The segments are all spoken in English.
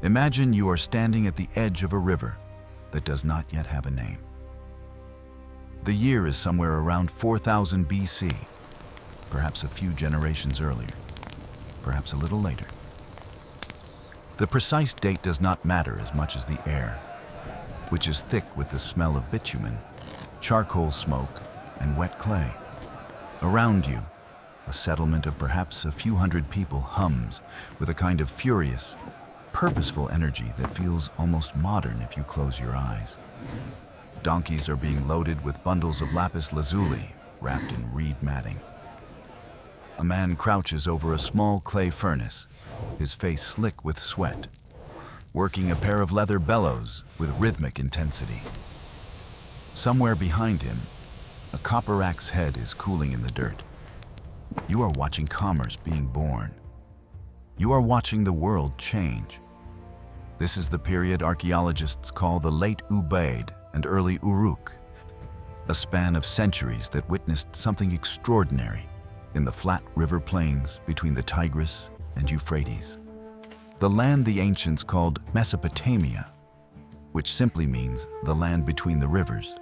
Imagine you are standing at the edge of a river that does not yet have a name. The year is somewhere around 4000 BC, perhaps a few generations earlier, perhaps a little later. The precise date does not matter as much as the air, which is thick with the smell of bitumen, charcoal smoke, and wet clay. Around you, a settlement of perhaps a few hundred people hums with a kind of furious, purposeful energy that feels almost modern if you close your eyes. Donkeys are being loaded with bundles of lapis lazuli wrapped in reed matting. A man crouches over a small clay furnace, his face slick with sweat, working a pair of leather bellows with rhythmic intensity. Somewhere behind him, a copper axe head is cooling in the dirt. You are watching commerce being born. You are watching the world change. This is the period archaeologists call the Late Ubaid and Early Uruk, a span of centuries that witnessed something extraordinary in the flat river plains between the Tigris and Euphrates. The land the ancients called Mesopotamia, which simply means the land between the rivers,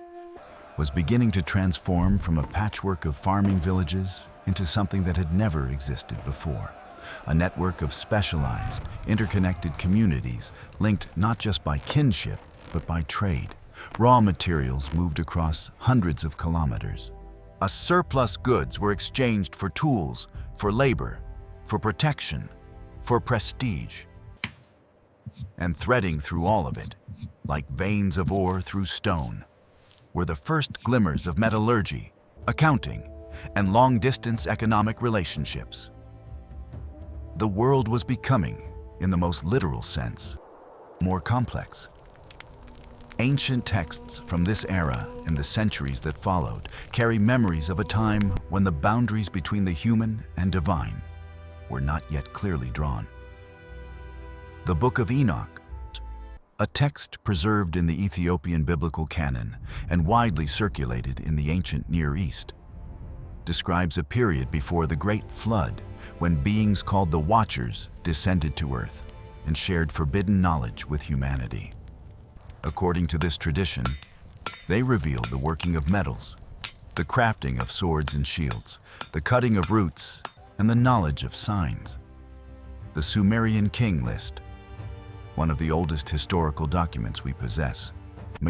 was beginning to transform from a patchwork of farming villages into something that had never existed before. A network of specialized, interconnected communities linked not just by kinship, but by trade. Raw materials moved across hundreds of kilometers. A surplus goods were exchanged for tools, for labor, for protection, for prestige. And threading through all of it, like veins of ore through stone, were the first glimmers of metallurgy, accounting, and long-distance economic relationships. The world was becoming, in the most literal sense, more complex. Ancient texts from this era and the centuries that followed carry memories of a time when the boundaries between the human and divine were not yet clearly drawn. The Book of Enoch, a text preserved in the Ethiopian biblical canon and widely circulated in the ancient Near East, describes a period before the Great Flood when beings called the Watchers descended to Earth and shared forbidden knowledge with humanity. According to this tradition, they revealed the working of metals, the crafting of swords and shields, the cutting of roots, and the knowledge of signs. The Sumerian king list, one of the oldest historical documents we possess,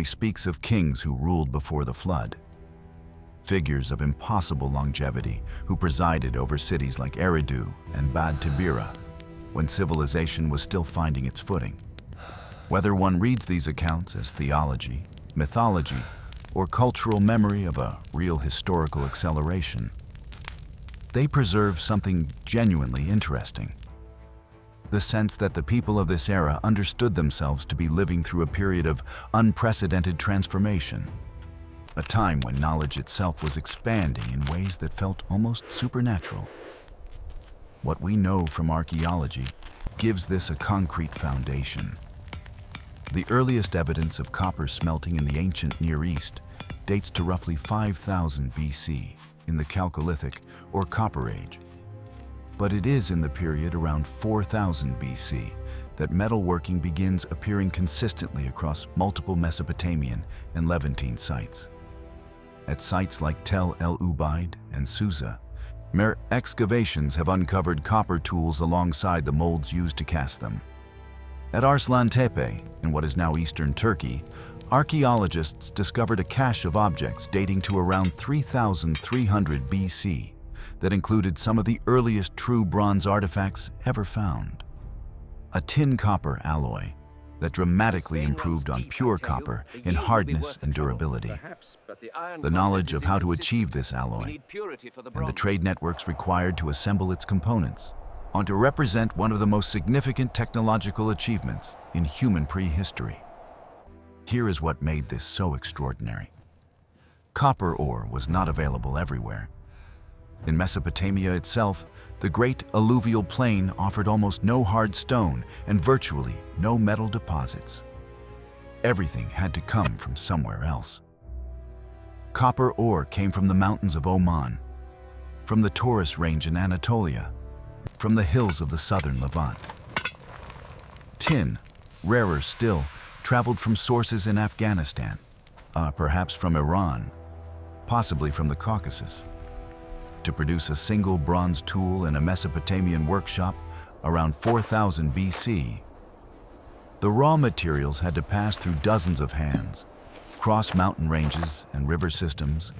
speaks of kings who ruled before the flood, figures of impossible longevity who presided over cities like Eridu and Bad Tabira when civilization was still finding its footing. Whether one reads these accounts as theology, mythology, or cultural memory of a real historical acceleration, they preserve something genuinely interesting. The sense that the people of this era understood themselves to be living through a period of unprecedented transformation, a time when knowledge itself was expanding in ways that felt almost supernatural. What we know from archaeology gives this a concrete foundation. The earliest evidence of copper smelting in the ancient Near East dates to roughly 5000 BC in the Chalcolithic or Copper Age. But it is in the period around 4000 BC that metalworking begins appearing consistently across multiple Mesopotamian and Levantine sites. At sites like Tel El Ubaid and Susa, mere excavations have uncovered copper tools alongside the molds used to cast them. At Arslan Tepe, in what is now eastern Turkey, archaeologists discovered a cache of objects dating to around 3300 BC that included some of the earliest true bronze artifacts ever found. A tin-copper alloy that dramatically improved on pure copper in hardness and durability. The knowledge of how to achieve this alloy and the trade networks required to assemble its components ought to represent one of the most significant technological achievements in human prehistory. Here is what made this so extraordinary. Copper ore was not available everywhere. In Mesopotamia itself, the great alluvial plain offered almost no hard stone and virtually no metal deposits. Everything had to come from somewhere else. Copper ore came from the mountains of Oman, from the Taurus Range in Anatolia, from the hills of the southern Levant. Tin Rarer still, traveled from sources in Afghanistan, perhaps from Iran, possibly from the Caucasus. To produce a single bronze tool in a Mesopotamian workshop around 4000 BC, the raw materials had to pass through dozens of hands, cross mountain ranges and river systems,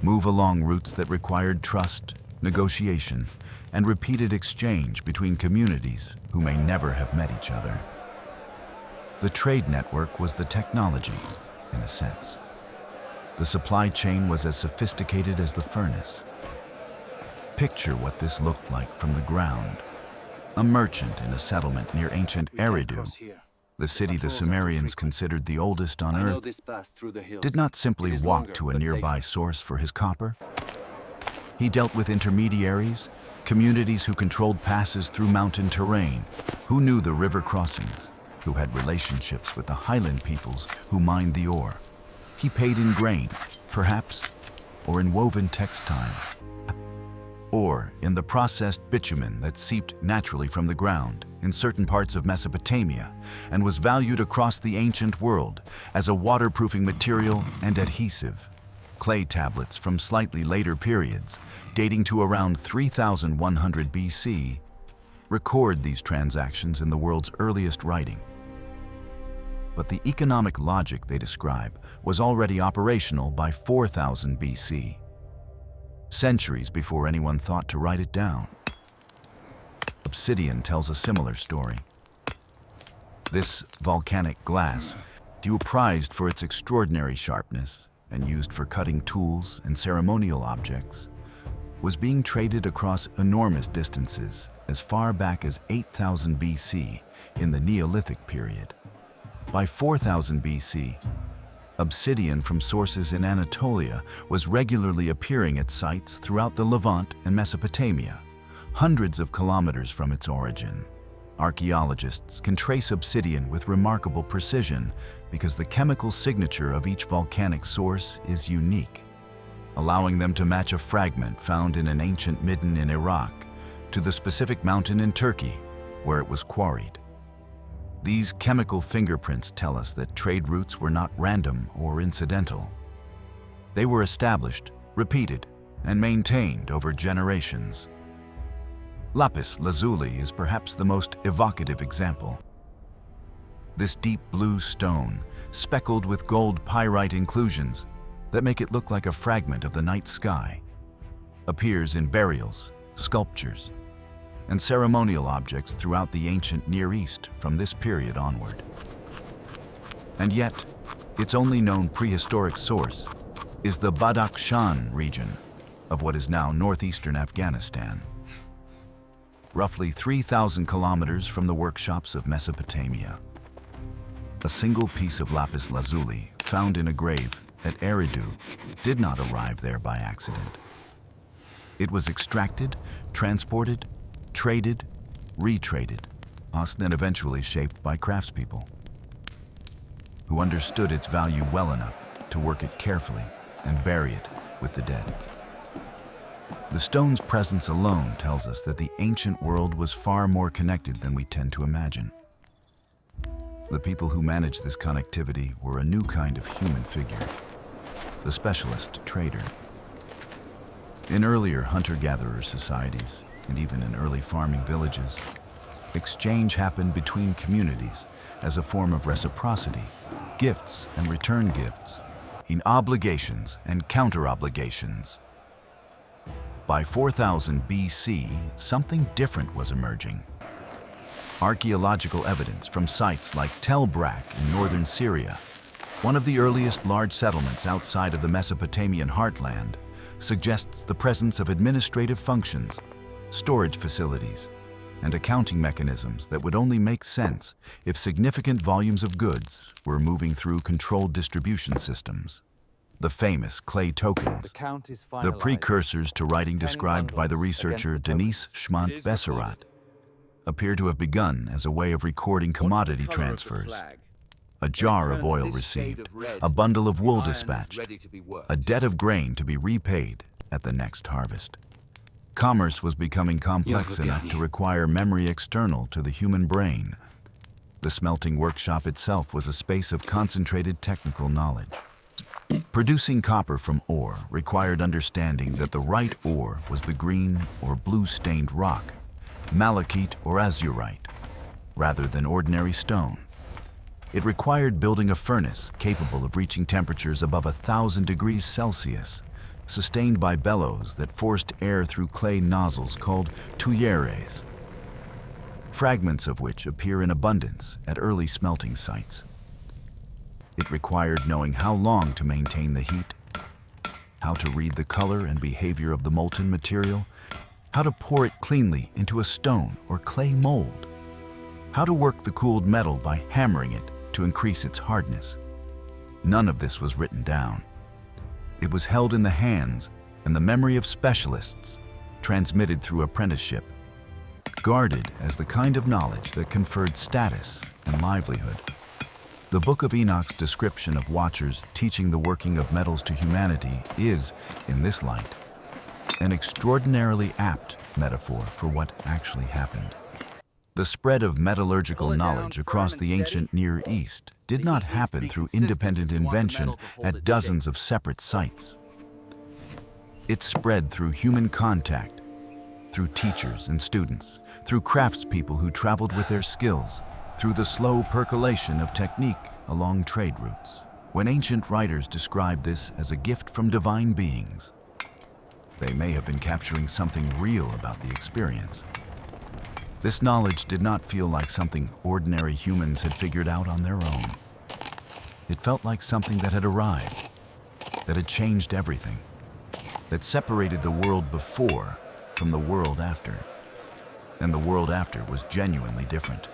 move along routes that required trust, negotiation, and repeated exchange between communities who may never have met each other. The trade network was the technology, in a sense. The supply chain was as sophisticated as the furnace. Picture what this looked like from the ground. A merchant in a settlement near ancient Eridu, the city the Sumerians considered the oldest on Earth, did not simply walk to a nearby source for his copper. He dealt with intermediaries, communities who controlled passes through mountain terrain, who knew the river crossings, who had relationships with the highland peoples who mined the ore. He paid in grain, perhaps, or in woven textiles, or in the processed bitumen that seeped naturally from the ground in certain parts of Mesopotamia and was valued across the ancient world as a waterproofing material and adhesive. Clay tablets from slightly later periods, dating to around 3100 BC, record these transactions in the world's earliest writing. But the economic logic they describe was already operational by 4000 BC, centuries before anyone thought to write it down. Obsidian tells a similar story. This volcanic glass, due prized for its extraordinary sharpness and used for cutting tools and ceremonial objects, was being traded across enormous distances as far back as 8000 BC in the Neolithic period. By 4000 BC, obsidian from sources in Anatolia was regularly appearing at sites throughout the Levant and Mesopotamia, hundreds of kilometers from its origin. Archaeologists can trace obsidian with remarkable precision because the chemical signature of each volcanic source is unique, allowing them to match a fragment found in an ancient midden in Iraq to the specific mountain in Turkey where it was quarried. These chemical fingerprints tell us that trade routes were not random or incidental. They were established, repeated, and maintained over generations. Lapis lazuli is perhaps the most evocative example. This deep blue stone, speckled with gold pyrite inclusions that make it look like a fragment of the night sky, appears in burials, sculptures, and ceremonial objects throughout the ancient Near East from this period onward. And yet, its only known prehistoric source is the Badakhshan region of what is now northeastern Afghanistan, roughly 3,000 kilometers from the workshops of Mesopotamia. A single piece of lapis lazuli found in a grave at Eridu did not arrive there by accident. It was extracted, transported, traded, retraded, and eventually shaped by craftspeople who understood its value well enough to work it carefully and bury it with the dead. The stone's presence alone tells us that the ancient world was far more connected than we tend to imagine. The people who managed this connectivity were a new kind of human figure, the specialist trader. In earlier hunter-gatherer societies, and even in early farming villages, exchange happened between communities as a form of reciprocity, gifts and return gifts, in obligations and counter-obligations. By 4000 BC, something different was emerging. Archaeological evidence from sites like Tel Brak in northern Syria, one of the earliest large settlements outside of the Mesopotamian heartland, suggests the presence of administrative functions, storage facilities, and accounting mechanisms that would only make sense if significant volumes of goods were moving through controlled distribution systems. The famous clay tokens, the precursors to writing described by the researcher Denise Schmant-Besserat, appear to have begun as a way of recording commodity transfers. A jar of oil received, a bundle of wool dispatched, a debt of grain to be repaid at the next harvest. Commerce was becoming complex enough to require memory external to the human brain. The smelting workshop itself was a space of concentrated technical knowledge. Producing copper from ore required understanding that the right ore was the green or blue-stained rock, malachite or azurite, rather than ordinary stone. It required building a furnace capable of reaching temperatures above 1,000 degrees Celsius, sustained by bellows that forced air through clay nozzles called tuyères, fragments of which appear in abundance at early smelting sites. It required knowing how long to maintain the heat, how to read the color and behavior of the molten material, how to pour it cleanly into a stone or clay mold, how to work the cooled metal by hammering it to increase its hardness. None of this was written down. It was held in the hands and the memory of specialists, transmitted through apprenticeship, guarded as the kind of knowledge that conferred status and livelihood. The Book of Enoch's description of watchers teaching the working of metals to humanity is, in this light, an extraordinarily apt metaphor for what actually happened. The spread of metallurgical knowledge across the ancient Near East did not happen through independent invention at dozens of separate sites. It spread through human contact, through teachers and students, through craftspeople who traveled with their skills, through the slow percolation of technique along trade routes. When ancient writers describe this as a gift from divine beings, they may have been capturing something real about the experience. This knowledge did not feel like something ordinary humans had figured out on their own. It felt like something that had arrived, that had changed everything, that separated the world before from the world after. And the world after was genuinely different.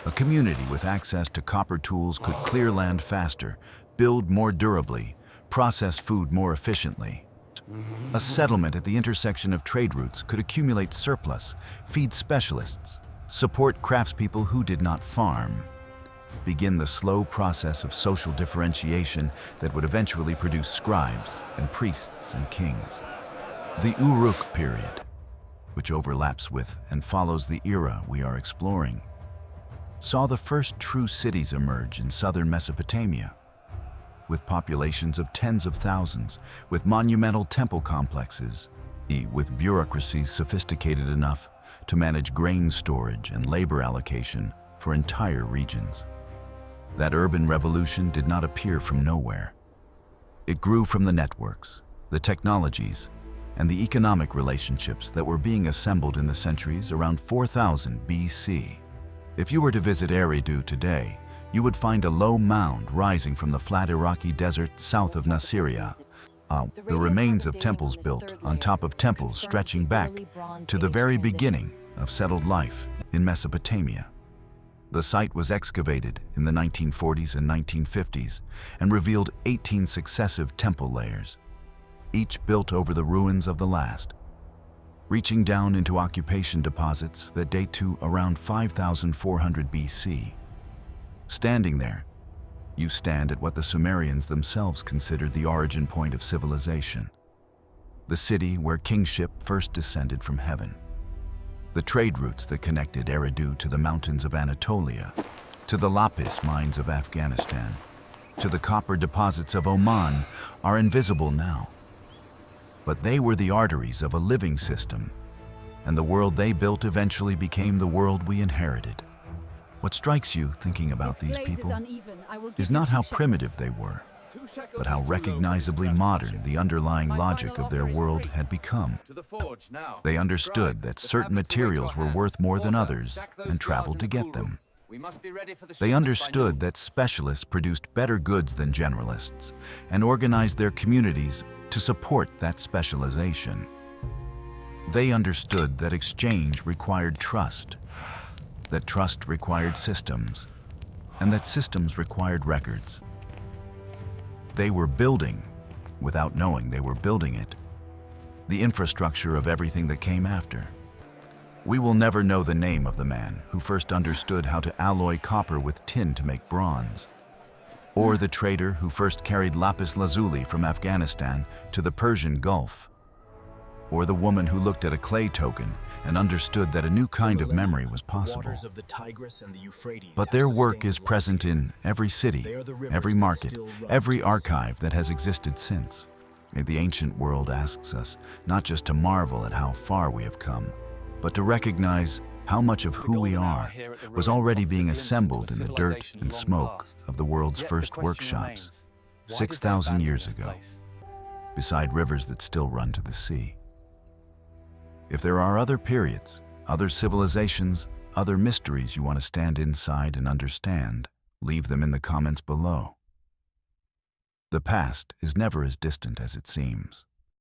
A community with access to copper tools could clear land faster, build more durably, process food more efficiently. A settlement at the intersection of trade routes could accumulate surplus, feed specialists, support craftspeople who did not farm, begin the slow process of social differentiation that would eventually produce scribes and priests and kings. The Uruk period, which overlaps with and follows the era we are exploring, saw the first true cities emerge in southern Mesopotamia, with populations of tens of thousands, with monumental temple complexes, with bureaucracies sophisticated enough to manage grain storage and labor allocation for entire regions. That urban revolution did not appear from nowhere. It grew from the networks, the technologies, and the economic relationships that were being assembled in the centuries around 4000 BC. If you were to visit Eridu today, you would find a low mound rising from the flat Iraqi desert south of Nasiriyah, the remains of temples built on top of temples stretching back to the very beginning of settled life in Mesopotamia. The site was excavated in the 1940s and 1950s and revealed 18 successive temple layers, each built over the ruins of the last, reaching down into occupation deposits that date to around 5400 BC. Standing there, you stand at what the Sumerians themselves considered the origin point of civilization, the city where kingship first descended from heaven. The trade routes that connected Eridu to the mountains of Anatolia, to the lapis mines of Afghanistan, to the copper deposits of Oman are invisible now. But they were the arteries of a living system, and the world they built eventually became the world we inherited. What strikes you thinking about these people is not how primitive they were, but how recognizably modern the underlying logic of their world had become. They understood that certain materials were worth more than others and traveled to get them. They understood that specialists produced better goods than generalists and organized their communities to support that specialization. They understood that exchange required trust, that trust required systems, and that systems required records. They were building, without knowing they were building it, the infrastructure of everything that came after. We will never know the name of the man who first understood how to alloy copper with tin to make bronze, or the trader who first carried lapis lazuli from Afghanistan to the Persian Gulf, or the woman who looked at a clay token and understood that a new kind of memory was possible. But their work is present in every city, every market, every archive that has existed since. The ancient world asks us not just to marvel at how far we have come, but to recognize how much of who we are was already being assembled in the dirt and smoke of the world's first workshops 6,000 years ago, beside rivers that still run to the sea. If there are other periods, other civilizations, other mysteries you want to stand inside and understand, leave them in the comments below. The past is never as distant as it seems.